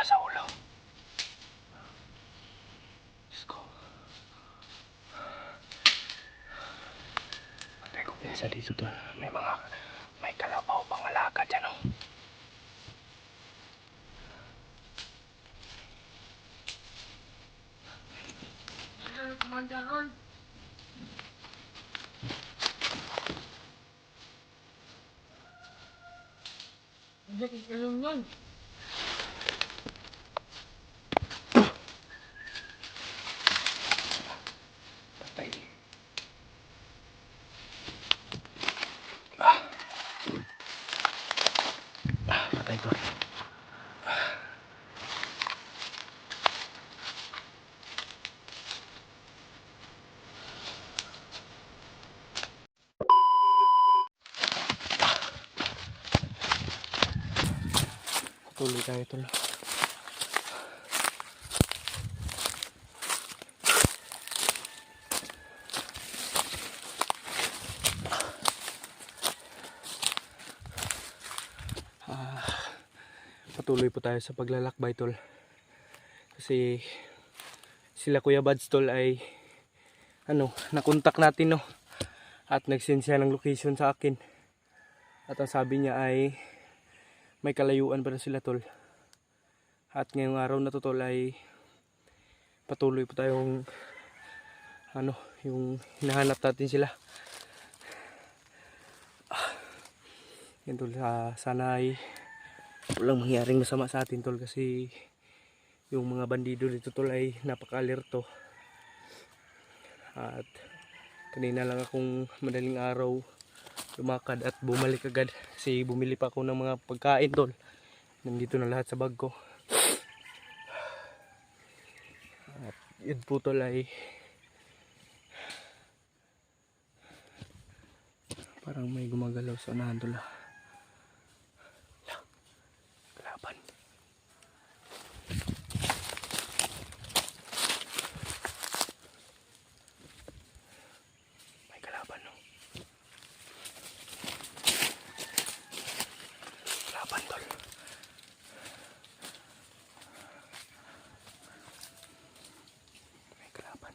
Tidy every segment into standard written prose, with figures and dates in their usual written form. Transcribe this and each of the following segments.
Sa ulo. Diyos ko. Patay ko pinsa dito to. May kalabaw pang alaga dyan oh. Kumandaron. Hindi alam yan. Patay. Patay ko. Tuloy tayo tuloy. Patuloy po tayo sa paglalakbay tol. Kasi sila Kuya Bads tol ay nakontak natin no. At nag-send siya ng location sa akin. At ang sabi niya ay may kalayuan pa na sila tol. At ngayong araw na to tol ay patuloy po tayong yung hinahanap natin sila. Yan tol, sana ay walang mangyaring masama sa atin tol, kasi yung mga bandido dito tol ay napaka-alerto. At kanina lang akong madaling araw lumakad at bumalik agad kasi bumili pa ako ng mga pagkain tol. Nandito na lahat sa bag ko. At yun po tol ay parang may gumagalaw sa unahan tol. Kalaban. May kalaban no. Kalaban tol. May kalaban.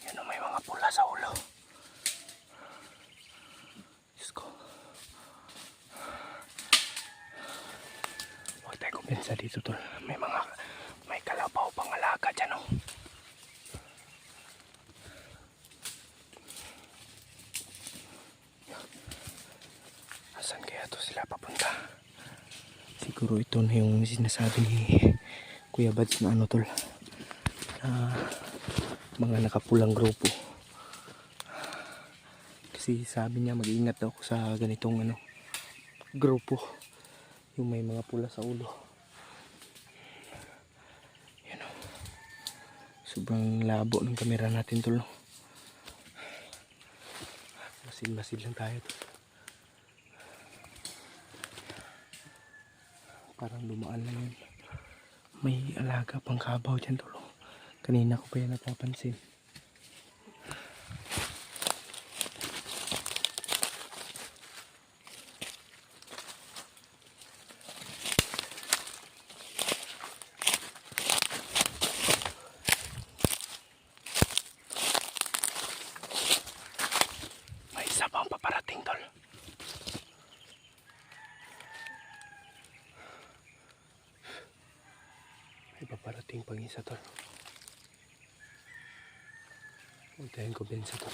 Yan o, may mga pula sa ulo. Diyos ko. Huwag tayo kumpensa dito tol. May kalabaw pang alaga dyan oh. Asan kaya to sila papunta? Siguro ito na yung sinasabi ni Kuya Bads na tol, mga nakapulang grupo. Kasi sabi niya mag-iingat daw ako sa ganitong grupo, yung may mga pula sa ulo. Yan o, sobrang labo ng kamera natin tol. Masid lang tayo tol. Parang dumaan lang yun. May alaga pang kabaw dyan tol. Kanina ko pa yan napapansin. May isa pang paparating tol. May paparating pang isa tol. Untayin ko bin sa tol.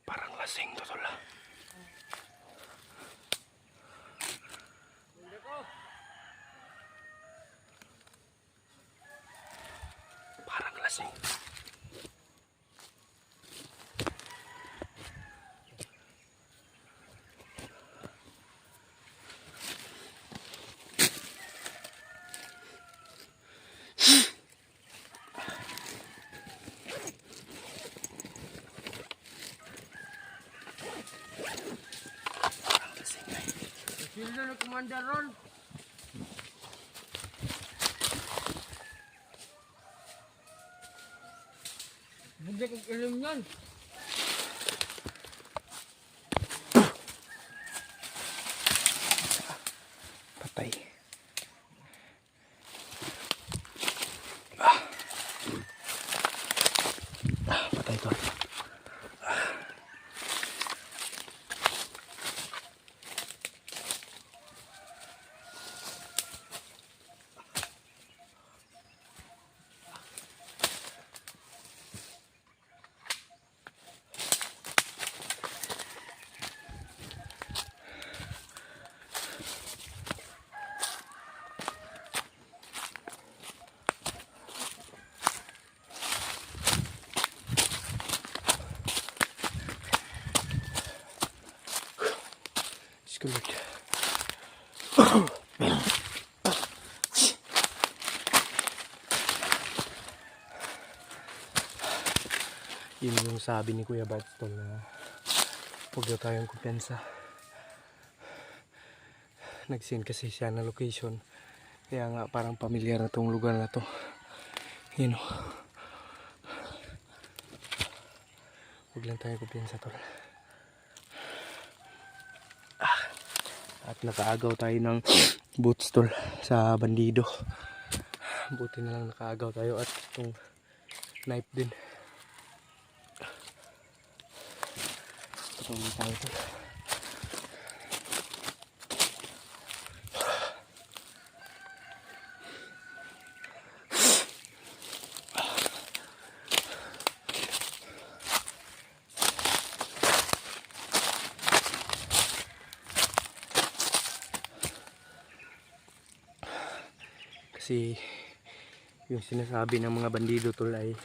Parang lasing to tol. Lasing. Sino na Commander Ron? Bugyan kong ilim yan. Patay. Patay tol. Good. Yun yung sabi ni Kuya Bads tol na huwag daw tayong kumpensa. Nag-send kasi siya na location. Kaya nga parang pamilyar na tong lugar na to. Yun o. Huwag lang tayong kumpensa tol. At nakaagaw tayo ng boots tol sa bandido. Buti na lang nakaagaw tayo at itong knife din. Patuloy tayo tol. Kasi yung sinasabi ng mga bandido tol ay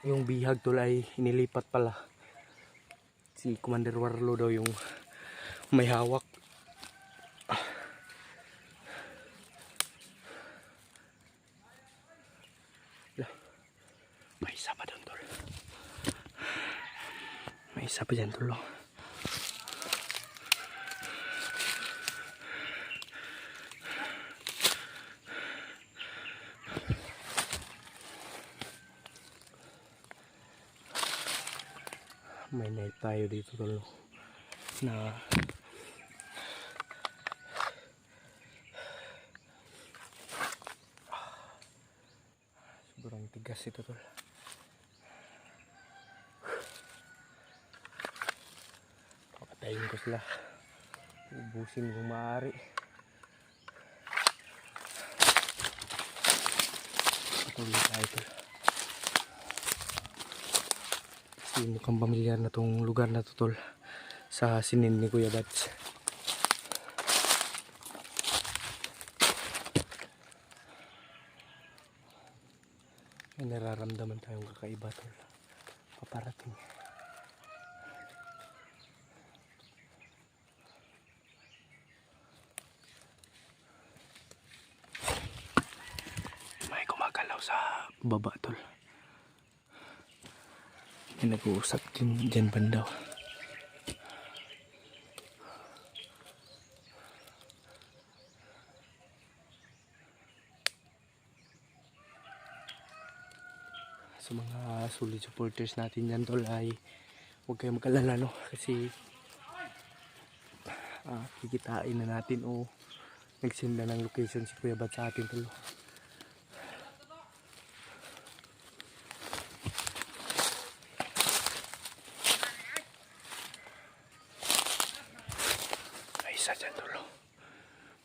yung bihag tol ay inilipat pala. Si Commander Warlo daw yung may hawak. May isa pa doon tol. May isa pa dyan tol. May knife tayo dito tol na sobrang tigas ito tol. Papatayin ko sila, ubusin kung maaari. Patuloy tayo tol. Mukhang pamilyar na tong lugar na to tol sa sinin ni Kuya Bads. May nararamdaman tayong kakaiba tol. Paparating. May gumagalaw sa baba tol. May nag-uusap din dyan bandaw. Sa mga solid supporters natin dyan tol ay huwag kayong mag-alala no. Kasi kikitain na natin o nag-send na ng location si Kuya Bads sa atin tol. Isa dyan tulo.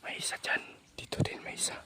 May isa dyan. Dito din may isa.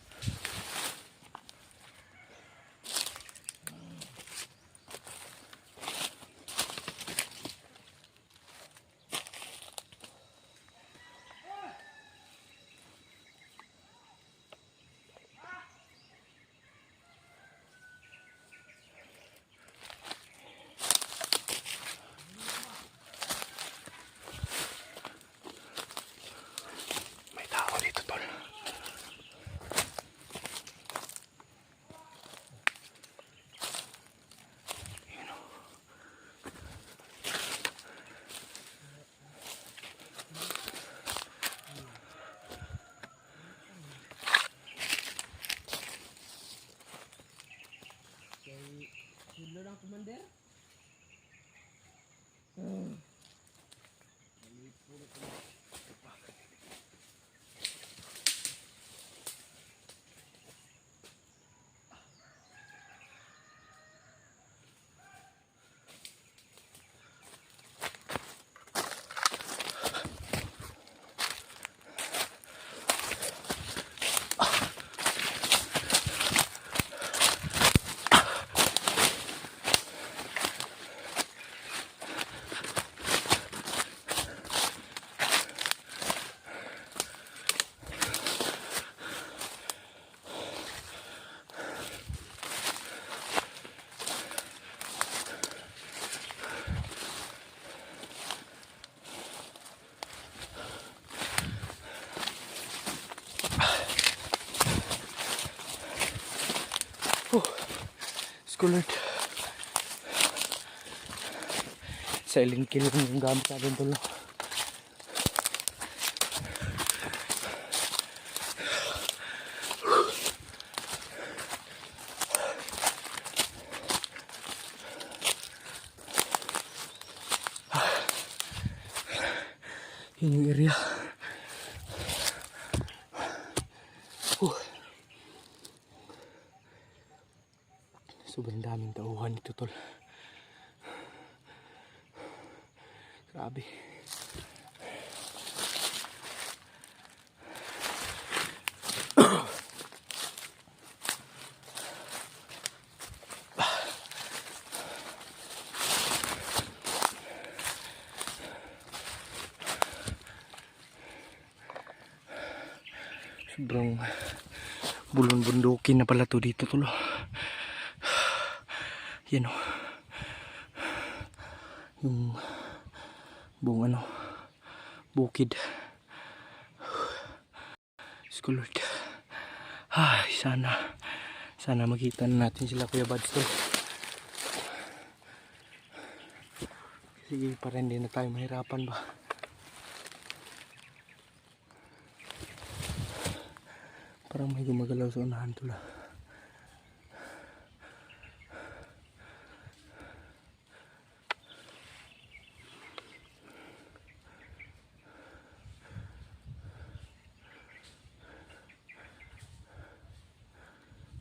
Skulert. Silent kill yung gamit natin tol. Yun yung area. Sobrang daming tauhan nito tol. Grabe. Sobrang bulon-bundukin na pala to dito tulo. Yan o. Yung buong ano, bukid. Skulord. Ay, sana makita na natin sila Kuya Buds tol. Sige, para hindi na tayo mahirapan ba. Parang may gumagalaw sa unahan tol.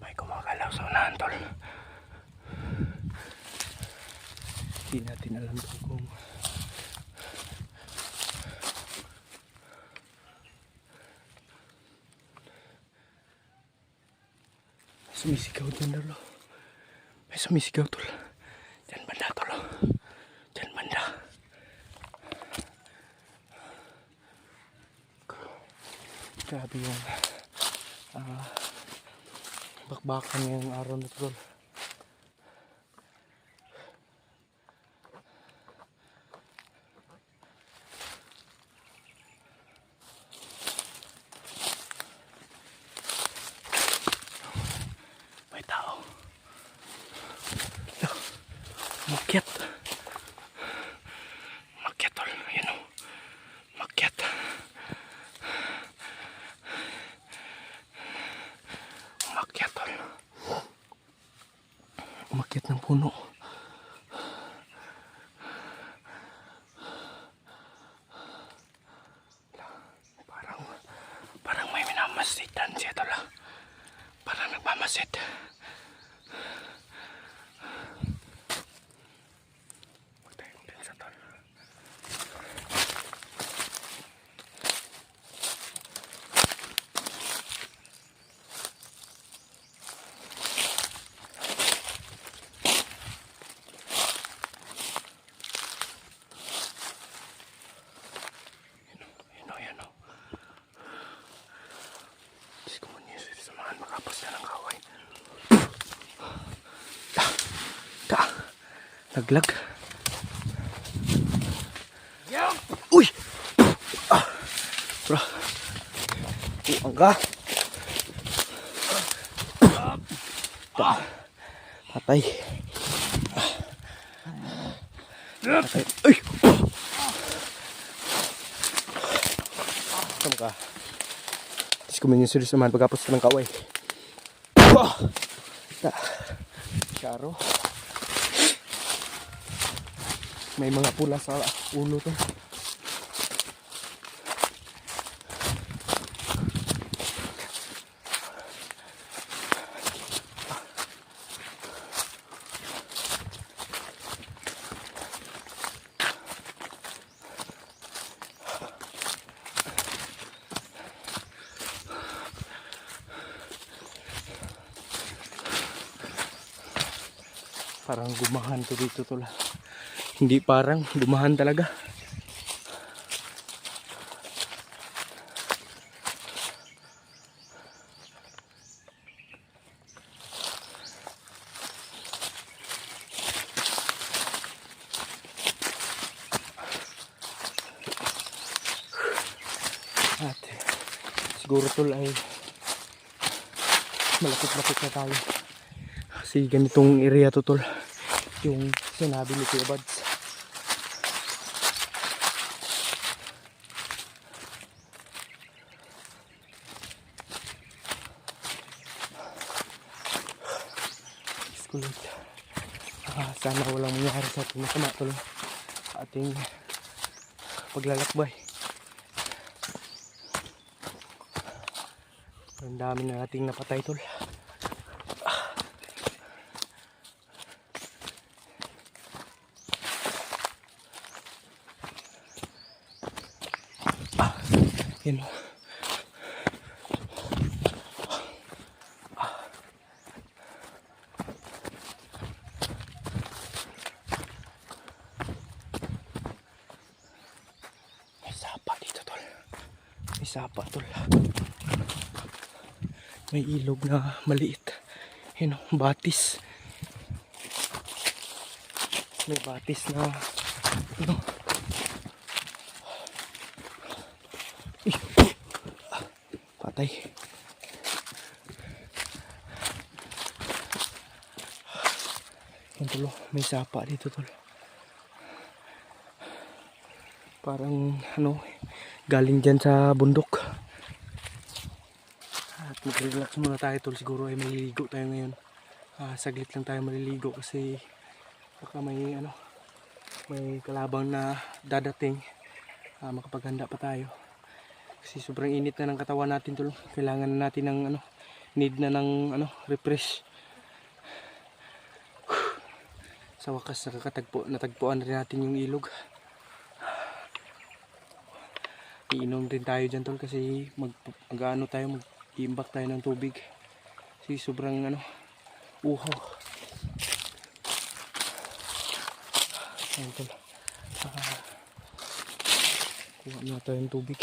May gumagalaw sa unahan tol. Hindi natin alam kung sumisigaw dyan lalo. May sumisigaw tol. Dyan banda tol. Dyan banda. Grabe yung bakbakan yung araw na tol. May tao. Makyat. Makyat tol. Yan o. Makyat. Makyat tol. Umakyat ng puno. Parang may minamasitan siya tol. Parang nagmamasid. Laglag. Uy! Bro. Buang ka. Patay. Patay. Uy! Saan ka? Tapos kumain yung serious naman pagkapos ka ng kaway. Charo. May mga pula sa ulo to. Parang gumahan to dito tol. Hindi parang gumahan talaga. At siguro tol ay malapit-lapit na tayo. Kasi Kasi ganitong area to tol. Yung sinabi ni Kuya Bads. Iskulit. Sana walang mangyari sa ating masama tol. Sa ating paglalakbay. Ang dami na nating napatay tol. Yan o. May sapa dito tol. May sapa tol. May ilog na maliit. Yan o, batis. May batis na ano. Patay. Yan tol, may sapa dito tol. Parang ano, galing dyan sa bundok. At mag-relax muna tayo tol. Siguro ay maliligo tayo ngayon. Saglit lang tayo maliligo kasi baka may ano, may kalabang na dadating. Makapaghanda pa tayo. Kasi sobrang init na ng katawan natin tol. Kailangan na natin ng ano, need na ng ano, refresh. Sa wakas natagpuan rin natin yung ilog. Iinom din tayo dyan tol kasi mag-ano tayo, mag-iimbak tayo ng tubig. Kasi sobrang ano, uhaw. Ayan tol. Kuha na tayo ng tubig.